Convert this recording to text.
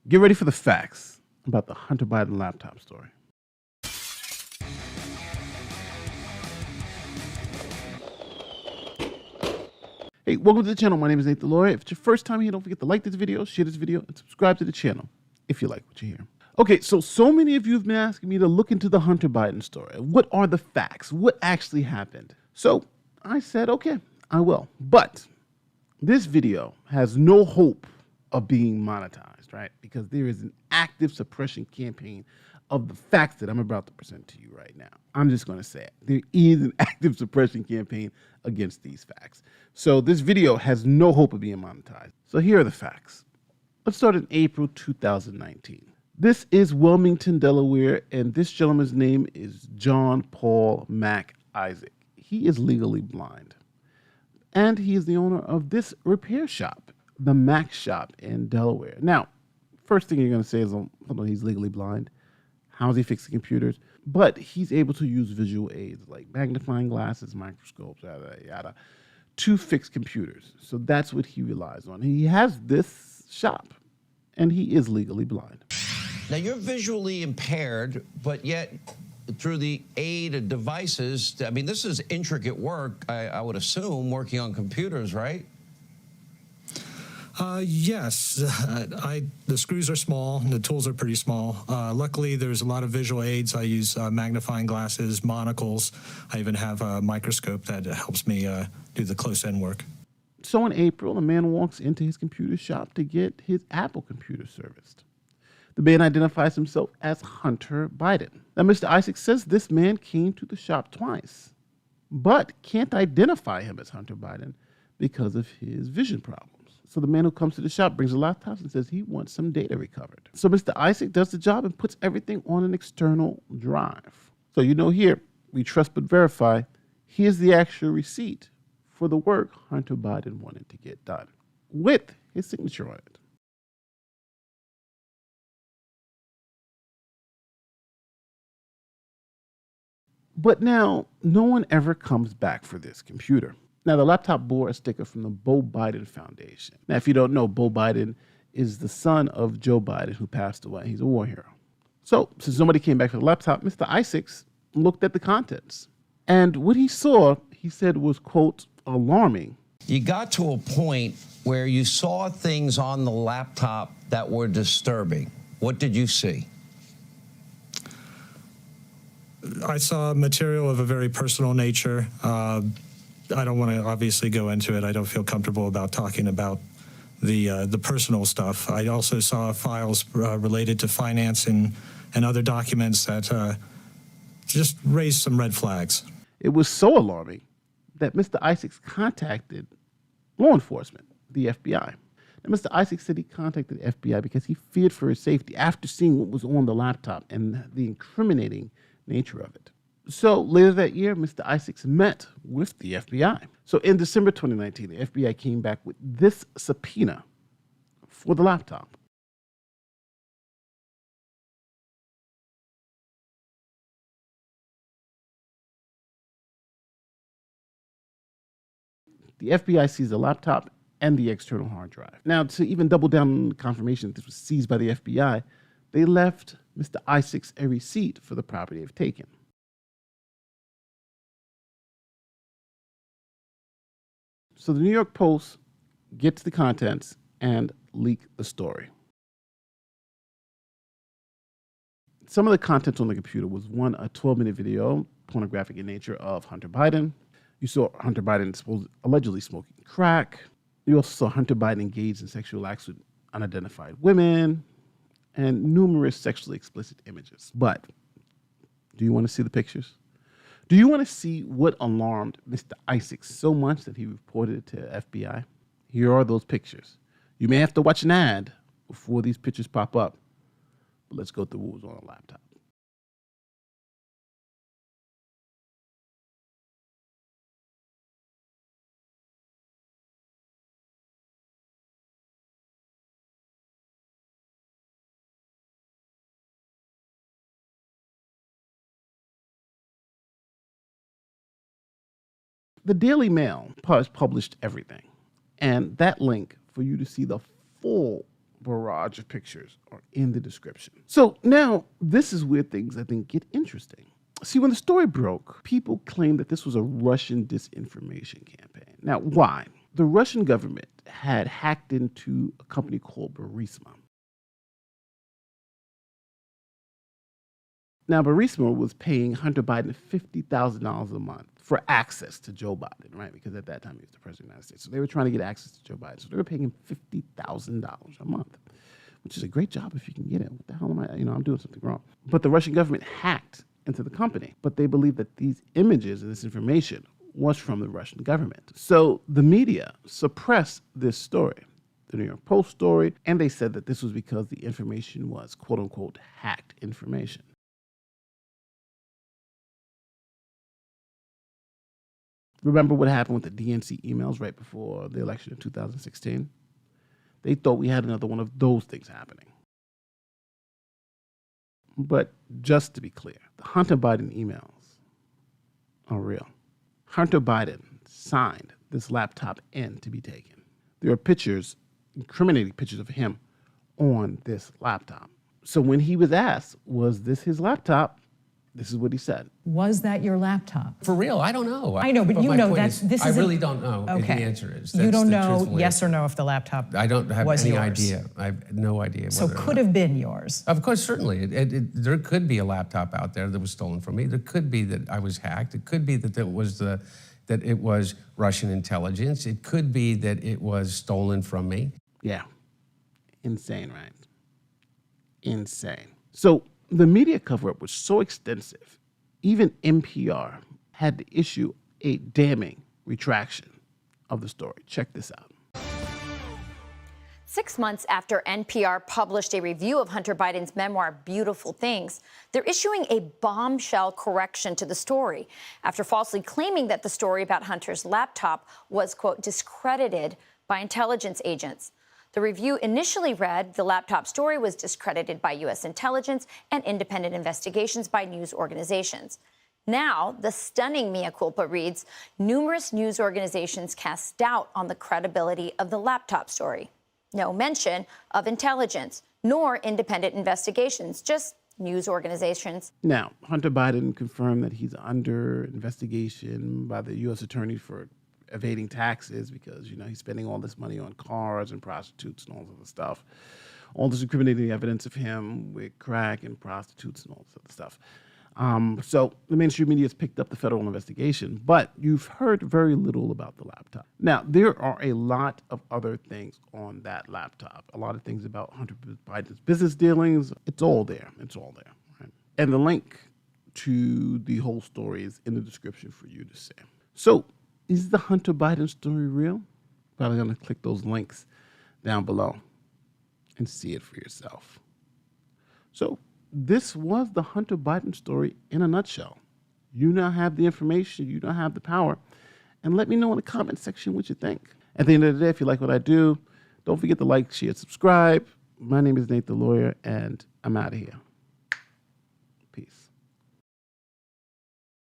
Get ready for the facts about the Hunter Biden laptop story. Hey, welcome to the channel. My name is Nate the Lawyer. If it's your first time here, don't forget to like this video, share this video, and subscribe to the channel if you like what you hear. Okay, so many of you have been asking me to look into the Hunter Biden story. What are the facts? What actually happened? So I said, okay, I will. But this video has no hope of being monetized, right? Because there is an active suppression campaign of the facts that I'm about to present to you right now. I'm just going to say it. There is an active suppression campaign against these facts. So this video has no hope of being monetized. So here are the facts. Let's start in April 2019. This is Wilmington, Delaware, and this gentleman's name is John Paul Mac Isaac. He is legally blind. And he is the owner of this repair shop, the Mac Shop in Delaware. Now, first thing you're going to say is, he's legally blind. How's he fixing computers? But he's able to use visual aids like magnifying glasses, microscopes, yada, yada, to fix computers. So that's what he relies on. He has this shop, and he is legally blind. Now, you're visually impaired, but yet through the aid of devices, I mean, this is intricate work, I would assume, working on computers, right? Yes, the screws are small, the tools are pretty small. Luckily, there's a lot of visual aids. I use magnifying glasses, monocles. I even have a microscope that helps me do the close-end work. So in April, a man walks into his computer shop to get his Apple computer serviced. The man identifies himself as Hunter Biden. Now, Mr. Isaac says this man came to the shop twice, but can't identify him as Hunter Biden because of his vision problems. So the man who comes to the shop brings a laptop and says he wants some data recovered. So Mr. Isaac does the job and puts everything on an external drive. So you know here, we trust but verify. Here's the actual receipt for the work Hunter Biden wanted to get done with his signature on it. But now, no one ever comes back for this computer. Now, the laptop bore a sticker from the Beau Biden Foundation. Now, if you don't know, Beau Biden is the son of Joe Biden, who passed away. He's a war hero. So, since nobody came back for the laptop, Mr. Isaacs looked at the contents. And what he saw, he said, was, quote, alarming. You got to a point where you saw things on the laptop that were disturbing. What did you see? I saw material of a very personal nature. I don't want to obviously go into it. I don't feel comfortable about talking about the personal stuff. I also saw files related to finance and other documents that just raised some red flags. It was so alarming that Mr. Isaacs contacted law enforcement, the FBI. Now, Mr. Isaacs said he contacted the FBI because he feared for his safety after seeing what was on the laptop and the incriminating nature of it. So later that year, Mr. Isaacs met with the FBI. So in December 2019, the FBI came back with this subpoena for the laptop. The FBI seized the laptop and the external hard drive. Now, to even double down on the confirmation that this was seized by the FBI, they left Mr. Isaacs a receipt for the property they've taken. So the New York Post gets the contents and leak the story. Some of the contents on the computer was, one, a 12-minute video, pornographic in nature, of Hunter Biden. You saw Hunter Biden allegedly smoking crack. You also saw Hunter Biden engaged in sexual acts with unidentified women and numerous sexually explicit images. But do you want to see the pictures? Do you want to see what alarmed Mr. Isaacs so much that he reported it to FBI? Here are those pictures. You may have to watch an ad before these pictures pop up, but let's go through what was on a laptop. The Daily Mail published everything, and that link for you to see the full barrage of pictures are in the description. So now this is where things I think get interesting. See, when the story broke, people claimed that this was a Russian disinformation campaign. Now, why? The Russian government had hacked into a company called Burisma. Now, Burisma was paying Hunter Biden $50,000 a month for access to Joe Biden, right? Because at that time he was the president of the United States. So they were trying to get access to Joe Biden. So they were paying him $50,000 a month, which is a great job if you can get it. What the hell am I? I'm doing something wrong. But the Russian government hacked into the company, but they believed that these images and this information was from the Russian government. So the media suppressed this story, the New York Post story, and they said that this was because the information was quote unquote hacked information. Remember what happened with the DNC emails right before the election of 2016? They thought we had another one of those things happening. But just to be clear, the Hunter Biden emails are real. Hunter Biden signed this laptop in to be taken. There are pictures, incriminating pictures of him on this laptop. So when he was asked, was this his laptop? This is what he said. Was that your laptop? For real, I don't know. I know, but you my know point that's is, this I is really don't know. Okay. The answer is you don't the know truthful yes answer. or no if the laptop I don't have was any yours. idea. I have no idea. So whether or could not. have been yours. Of course, certainly. There could be a laptop out there that was stolen from me. There could be that I was hacked. It could be that it was Russian intelligence. It could be that it was stolen from me. Yeah. Insane, right? Insane. So the media cover-up was so extensive, even NPR had to issue a damning retraction of the story. Check this out. 6 months after NPR published a review of Hunter Biden's memoir, Beautiful Things, they're issuing a bombshell correction to the story after falsely claiming that the story about Hunter's laptop was, quote, discredited by intelligence agents. The review initially read the laptop story was discredited by U.S. intelligence and independent investigations by news organizations. Now, the stunning mea culpa reads, numerous news organizations cast doubt on the credibility of the laptop story. No mention of intelligence, nor independent investigations, just news organizations. Now, Hunter Biden confirmed that he's under investigation by the U.S. attorney for evading taxes because, he's spending all this money on cars and prostitutes and all this other stuff. All this incriminating evidence of him with crack and prostitutes and all this other stuff. So the mainstream media has picked up the federal investigation, but you've heard very little about the laptop. Now, there are a lot of other things on that laptop, a lot of things about Hunter Biden's business dealings. It's all there. It's all there. Right? And the link to the whole story is in the description for you to see. So is the Hunter Biden story real? Probably going to click those links down below and see it for yourself. So this was the Hunter Biden story in a nutshell. You now have the information, you now have the power, and let me know in the comment section what you think. At the end of the day, if you like what I do, don't forget to like, share, subscribe. My name is Nate the Lawyer, and I'm out of here.